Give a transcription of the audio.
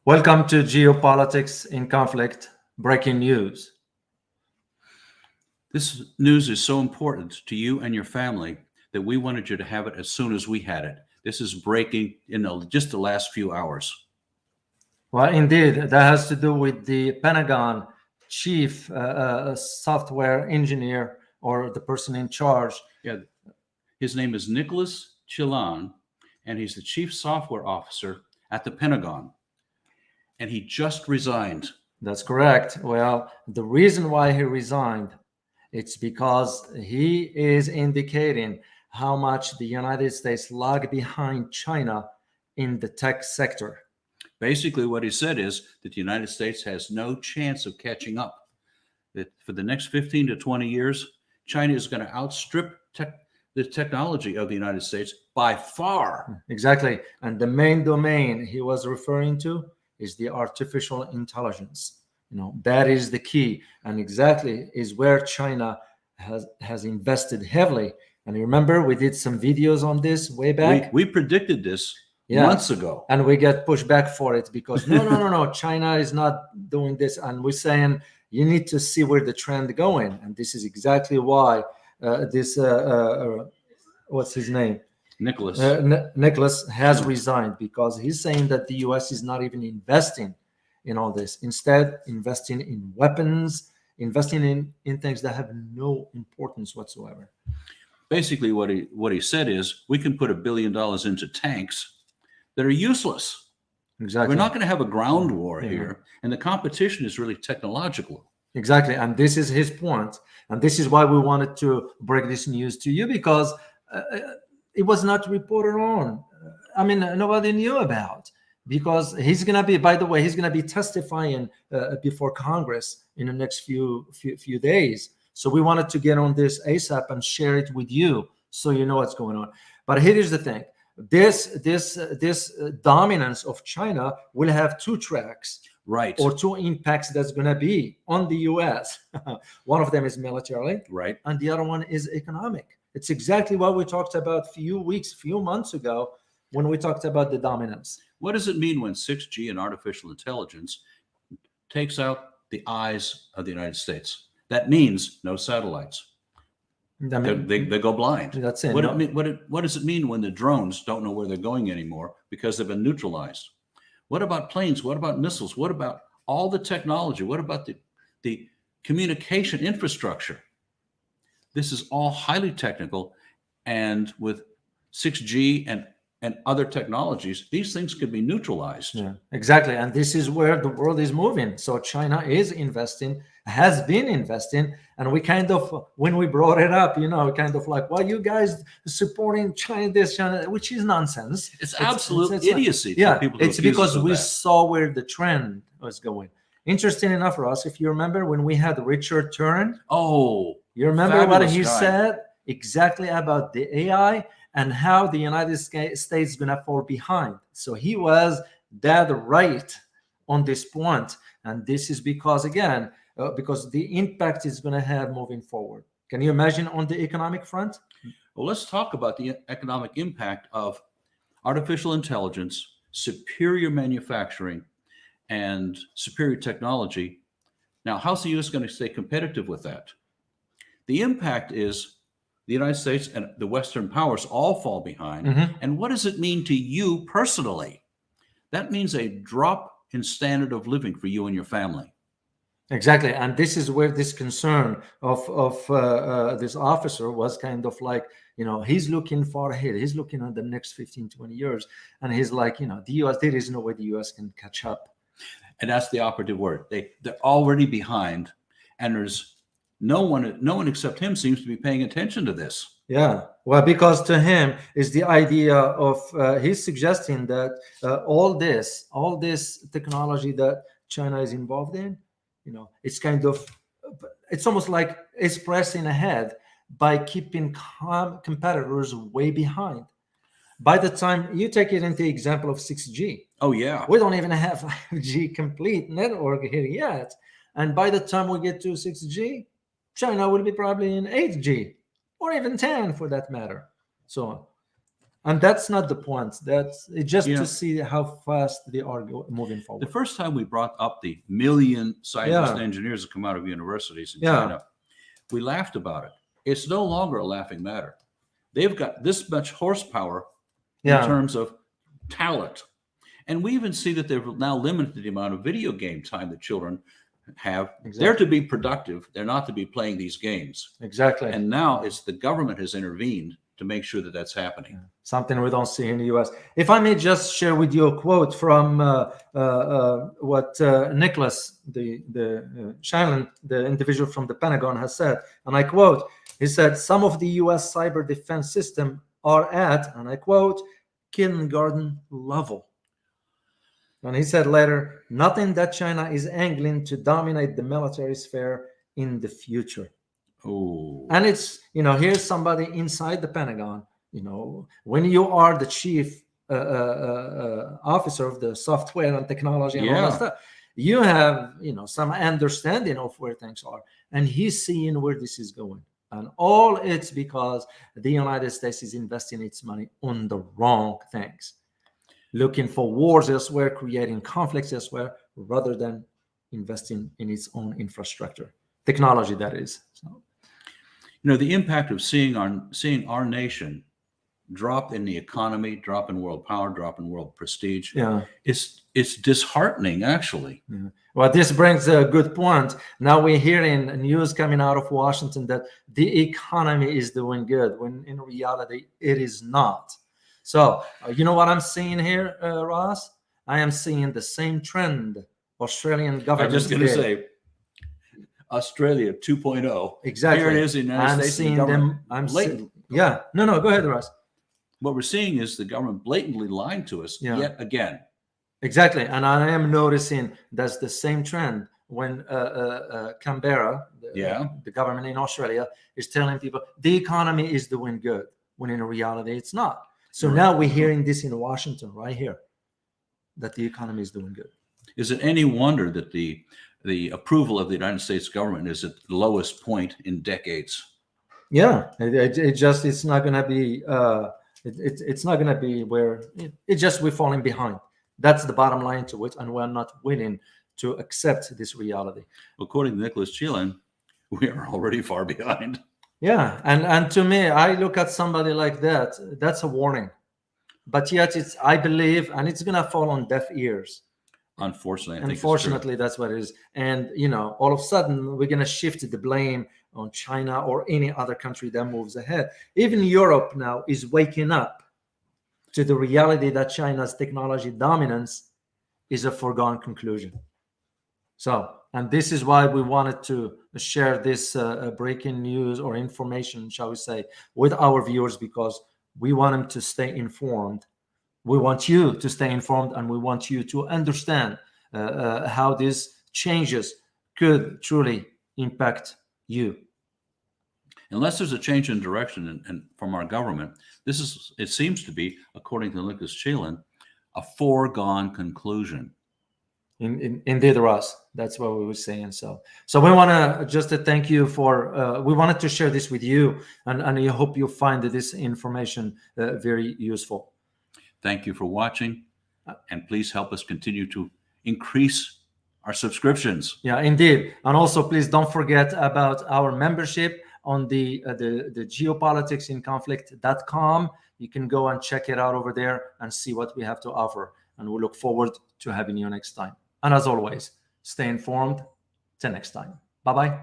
Welcome to Geopolitics in Conflict, breaking news. This news is so important to you and your family that we wanted you to have it as soon as we had it. This is breaking in just the last few hours. Well, indeed, that has to do with the Pentagon chief software engineer, or the person in charge. Yeah, his name is Nicolas Chaillan, and he's the chief software officer at the Pentagon. And he just resigned. That's correct. Well, the reason why he resigned, it's because he is indicating how much the United States lag behind China in the tech sector. Basically, what he said is that the United States has no chance of catching up. That for the next 15 to 20 years, China is going to outstrip the technology of the United States by far. Exactly. And the main domain he was referring to is the artificial intelligence. That is the key, and exactly is where China has invested heavily. And remember, we did some videos on this way back. We predicted this months ago, and we get pushed back for it because no, China is not doing this, and we're saying you need to see where the trend going, and this is exactly why what's his name? Nicholas has resigned, because he's saying that the U.S. is not even investing in all this. Instead, investing in weapons, investing in things that have no importance whatsoever. Basically, what he said is we can put $1 billion into tanks that are useless. Exactly. We're not going to have a ground war here, and the competition is really technological. Exactly, and this is his point, and this is why we wanted to break this news to you, because it was not reported on. I mean, nobody knew about, because he's going to be, by the way, he's going to be testifying before Congress in the next few days. So we wanted to get on this ASAP and share it with you so you know what's going on. But here's the thing. This dominance of China will have two tracks. Right. Or two impacts that's going to be on the U.S. One of them is military. Right. And the other one is economic. It's exactly what we talked about few months ago when we talked about the dominance. What does it mean when 6G and artificial intelligence takes out the eyes of the United States? That means no satellites. They go blind. That's it. What does it mean when the drones don't know where they're going anymore because they've been neutralized? What about planes? What about missiles? What about all the technology? What about the communication infrastructure? This is all highly technical, and with 6G and other technologies, these things could be neutralized. Yeah, exactly. And this is where the world is moving. So China is investing, has been investing, and we kind of, when we brought it up, kind of like, well, you guys supporting China, this, China, which is nonsense. It's absolute idiocy. It's because we saw where the trend was going. Interesting enough for us, if you remember when we had Richard Turn. Oh, you remember what he said exactly about the AI and how the United States is going to fall behind. So he was dead right on this point. And this is because, again, because the impact is going to have moving forward. Can you imagine on the economic front? Well, let's talk about the economic impact of artificial intelligence, superior manufacturing, and superior technology. Now, how's the U.S. going to stay competitive with that? The impact is the United States and the Western powers all fall behind. Mm-hmm. And what does it mean to you personally? That means a drop in standard of living for you and your family. Exactly. And this is where this concern of this officer was kind of like, he's looking far ahead. He's looking at the next 15, 20 years. And he's like, the U.S., there is no way the U.S. can catch up. And that's the operative word. They're already behind. And there's no one except him seems to be paying attention to this. Yeah, well, because to him is the idea of he's suggesting that all this technology that China is involved in, it's kind of, it's almost like it's pressing ahead by keeping competitors way behind. By the time you take it into the example of 6G, oh yeah, we don't even have 5G complete network here yet, and by the time we get to 6G, China will be probably in 8G or even 10 for that matter. So And that's not the point. That's just You know, to see how fast they are moving the forward. first time we brought up the million scientists and Yeah. engineers that come out of universities in Yeah. China, we laughed about it. It's no longer a laughing matter. They've got this much horsepower in Yeah. terms of talent. And we even see that they've now limited the amount of video game time that children have. Exactly. They're to be productive. They're not to be playing these games. Exactly. And now it's the government has intervened to make sure that that's happening. Something we don't see in the US. If I may just share with you a quote from what Nicolas Chaillan, the individual from the Pentagon, has said, and I quote, he said, "Some of the US cyber defense system are at," and I quote, "kindergarten level." And he said later, "Nothing that China is angling to dominate the military sphere in the future." Oh, And it's, here's somebody inside the Pentagon. When you are the chief officer of the software and technology and all that stuff, you have, some understanding of where things are. And he's seeing where this is going. And all it's because the United States is investing its money on the wrong things, looking for wars elsewhere, creating conflicts elsewhere, rather than investing in its own infrastructure, technology, that is. So, the impact of seeing our nation drop in the economy, drop in world power, drop in world prestige, it's disheartening, actually. Yeah. Well, this brings a good point. Now we're hearing news coming out of Washington that the economy is doing good, when in reality it is not. So, you know what I'm seeing here, Ross? I am seeing the same trend Australian government. I'm just going to say, Australia 2.0. Exactly. Here it is in the United States. Seeing them. Yeah. No, go ahead, Ross. What we're seeing is the government blatantly lying to us yet again. Exactly. And I am noticing that's the same trend when Canberra, the government in Australia, is telling people the economy is doing good, when in reality it's not. So now we're hearing this in Washington right here, that the economy is doing good. Is it any wonder that the approval of the United States government is at the lowest point in decades? Yeah, it's not going to be. It's not going to be where we're falling behind. That's the bottom line to it, and we're not willing to accept this reality. According to Nicolas Chaillan, we are already far behind. Yeah, and to me, I look at somebody like that. That's a warning, but yet I believe, and it's going to fall on deaf ears. Unfortunately, Unfortunately, that's what it is. And all of a sudden, we're going to shift the blame on China or any other country that moves ahead. Even Europe now is waking up to the reality that China's technology dominance is a foregone conclusion. So, and this is why we wanted to share this breaking news or information, shall we say, with our viewers, because we want them to stay informed. We want you to stay informed, and we want you to understand how these changes could truly impact you. Unless there's a change in direction and from our government, it seems to be, according to Nicolas Chaillan, a foregone conclusion. Indeed, Ross, that's what we were saying. So we want to just thank you for, we wanted to share this with you, and I hope you find this information very useful. Thank you for watching, and please help us continue to increase our subscriptions. Yeah, indeed. And also, please don't forget about our membership on the geopoliticsinconflict.com. You can go and check it out over there and see what we have to offer. And we look forward to having you next time. And as always, stay informed. Till next time. Bye-bye.